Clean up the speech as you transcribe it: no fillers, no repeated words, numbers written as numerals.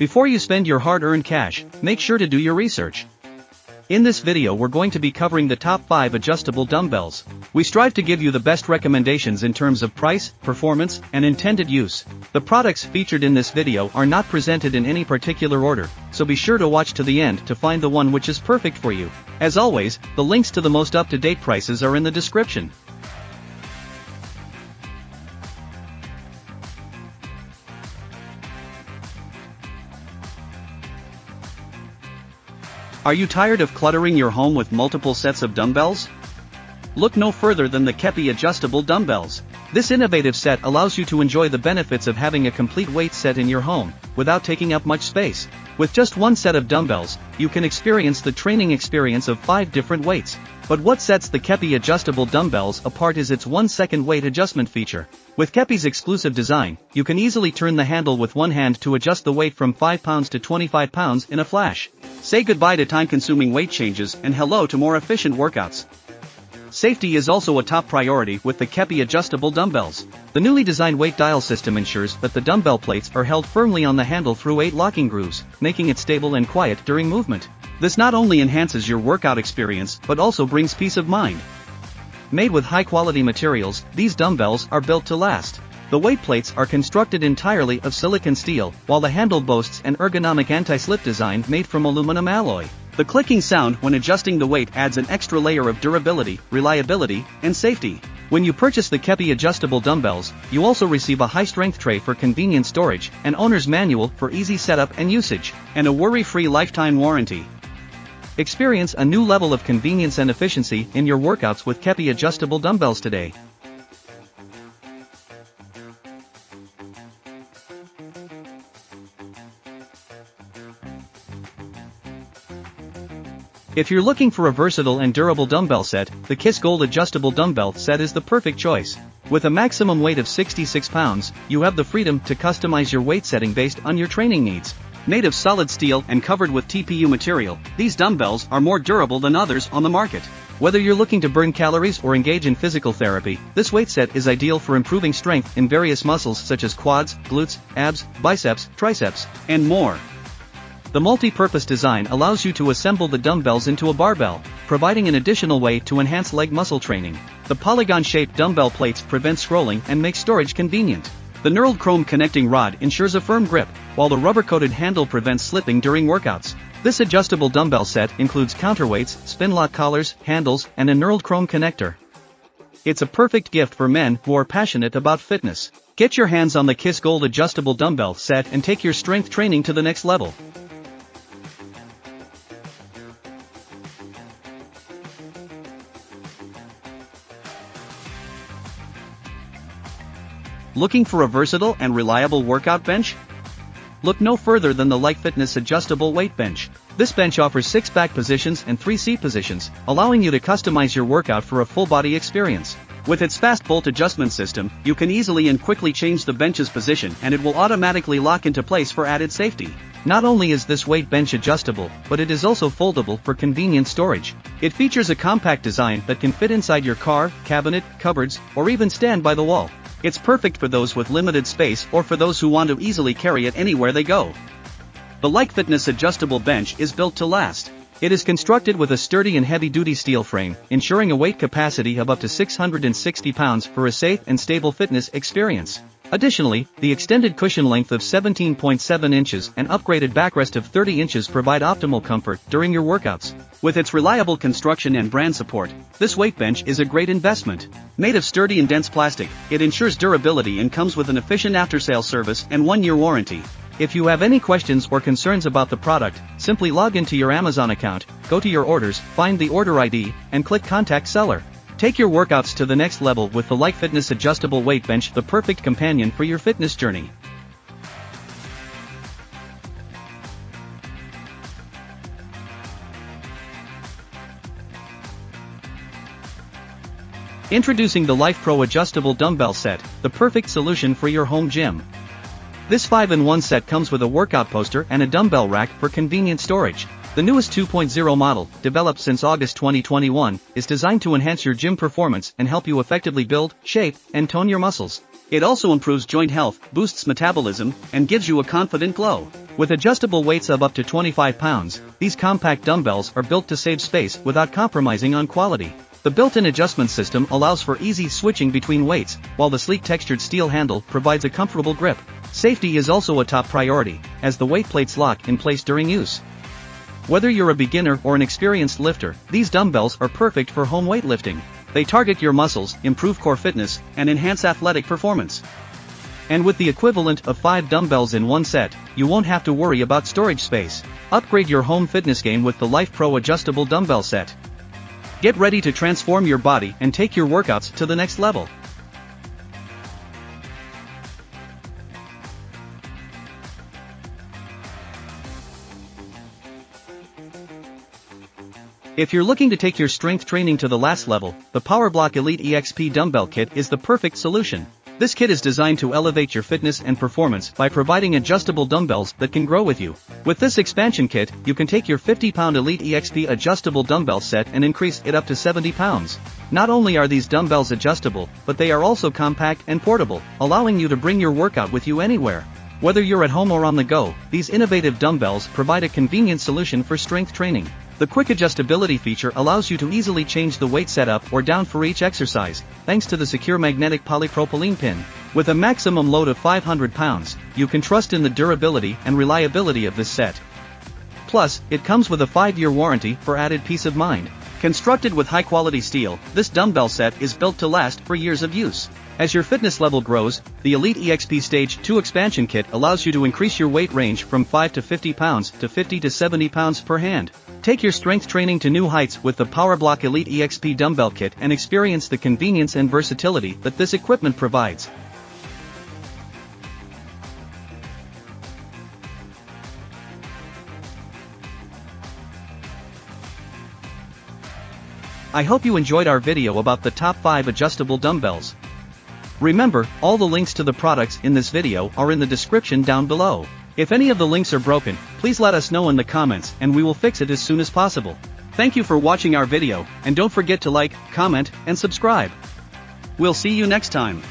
Before you spend your hard-earned cash, make sure to do your research. In this video we're going to be covering the top 5 adjustable dumbbells. We strive to give you the best recommendations in terms of price, performance, and intended use. The products featured in this video are not presented in any particular order, so be sure to watch to the end to find the one which is perfect for you. As always, the links to the most up-to-date prices are in the description. Are you tired of cluttering your home with multiple sets of dumbbells? Look no further than the Kepi adjustable dumbbells. This innovative set allows you to enjoy the benefits of having a complete weight set in your home, without taking up much space. With just one set of dumbbells, you can experience the training experience of 5 different weights. But what sets the Kepi adjustable dumbbells apart is its 1-second weight adjustment feature. With Kepi's exclusive design, you can easily turn the handle with one hand to adjust the weight from 5 pounds to 25 pounds in a flash. Say goodbye to time-consuming weight changes and hello to more efficient workouts. Safety is also a top priority with the Kepi adjustable dumbbells. The newly designed weight dial system ensures that the dumbbell plates are held firmly on the handle through 8 locking grooves, making it stable and quiet during movement. This not only enhances your workout experience but also brings peace of mind. Made with high-quality materials, these dumbbells are built to last. The weight plates are constructed entirely of silicon steel, while the handle boasts an ergonomic anti-slip design made from aluminum alloy. The clicking sound when adjusting the weight adds an extra layer of durability, reliability, and safety. When you purchase the Kepi adjustable dumbbells, you also receive a high-strength tray for convenient storage, an owner's manual for easy setup and usage, and a worry-free lifetime warranty. Experience a new level of convenience and efficiency in your workouts with Kepi adjustable dumbbells today. If you're looking for a versatile and durable dumbbell set, the Kiss Gold adjustable dumbbell set is the perfect choice. With a maximum weight of 66 pounds, you have the freedom to customize your weight setting based on your training needs. Made of solid steel and covered with TPU material, these dumbbells are more durable than others on the market. Whether you're looking to burn calories or engage in physical therapy, this weight set is ideal for improving strength in various muscles such as quads, glutes, abs, biceps, triceps, and more. The multi-purpose design allows you to assemble the dumbbells into a barbell, providing an additional way to enhance leg muscle training. The polygon-shaped dumbbell plates prevent scrolling and make storage convenient. The knurled chrome connecting rod ensures a firm grip, while the rubber-coated handle prevents slipping during workouts. This adjustable dumbbell set includes counterweights, spin-lock collars, handles, and a knurled chrome connector. It's a perfect gift for men who are passionate about fitness. Get your hands on the Kiss Gold adjustable dumbbell set and take your strength training to the next level. Looking for a versatile and reliable workout bench? Look no further than the Like Fitness adjustable weight bench. This bench offers 6 back positions and 3 seat positions, allowing you to customize your workout for a full body experience. With its fast bolt adjustment system, you can easily and quickly change the bench's position and it will automatically lock into place for added safety. Not only is this weight bench adjustable, but it is also foldable for convenient storage. It features a compact design that can fit inside your car, cabinet, cupboards, or even stand by the wall. It's perfect for those with limited space or for those who want to easily carry it anywhere they go. The Like Fitness adjustable bench is built to last. It is constructed with a sturdy and heavy-duty steel frame, ensuring a weight capacity of up to 660 pounds for a safe and stable fitness experience. Additionally, the extended cushion length of 17.7 inches and upgraded backrest of 30 inches provide optimal comfort during your workouts. With its reliable construction and brand support, this weight bench is a great investment. Made of sturdy and dense plastic, it ensures durability and comes with an efficient after-sales service and 1-year warranty. If you have any questions or concerns about the product, simply log into your Amazon account, go to your orders, find the order ID, and click Contact Seller. Take your workouts to the next level with the Like Fitness adjustable weight bench, the perfect companion for your fitness journey. Introducing the Life Pro adjustable dumbbell set, the perfect solution for your home gym. This 5-in-1 set comes with a workout poster and a dumbbell rack for convenient storage. The newest 2.0 model, developed since August 2021, is designed to enhance your gym performance and help you effectively build, shape, and tone your muscles. It also improves joint health, boosts metabolism, and gives you a confident glow. With adjustable weights of up to 25 pounds, these compact dumbbells are built to save space without compromising on quality. The built-in adjustment system allows for easy switching between weights, while the sleek textured steel handle provides a comfortable grip. Safety is also a top priority, as the weight plates lock in place during use. Whether you're a beginner or an experienced lifter, these dumbbells are perfect for home weightlifting. They target your muscles, improve core fitness, and enhance athletic performance. And with the equivalent of 5 dumbbells in one set, you won't have to worry about storage space. Upgrade your home fitness game with the Life Pro adjustable dumbbell set. Get ready to transform your body and take your workouts to the next level. If you're looking to take your strength training to the last level, the PowerBlock Elite EXP Dumbbell Kit is the perfect solution. This kit is designed to elevate your fitness and performance by providing adjustable dumbbells that can grow with you. With this expansion kit, you can take your 50-pound Elite EXP adjustable dumbbell set and increase it up to 70 pounds. Not only are these dumbbells adjustable, but they are also compact and portable, allowing you to bring your workout with you anywhere. Whether you're at home or on the go, these innovative dumbbells provide a convenient solution for strength training. The quick adjustability feature allows you to easily change the weight set up or down for each exercise, thanks to the secure magnetic polypropylene pin. With a maximum load of 500 pounds, you can trust in the durability and reliability of this set. Plus, it comes with a 5-year warranty for added peace of mind. Constructed with high-quality steel, this dumbbell set is built to last for years of use. As your fitness level grows, the Elite EXP Stage 2 Expansion Kit allows you to increase your weight range from 5 to 50 pounds to 50 to 70 pounds per hand. Take your strength training to new heights with the PowerBlock Elite EXP Dumbbell Kit and experience the convenience and versatility that this equipment provides. I hope you enjoyed our video about the top 5 adjustable dumbbells. Remember, all the links to the products in this video are in the description down below. If any of the links are broken, please let us know in the comments and we will fix it as soon as possible. Thank you for watching our video, and don't forget to like, comment, and subscribe. We'll see you next time.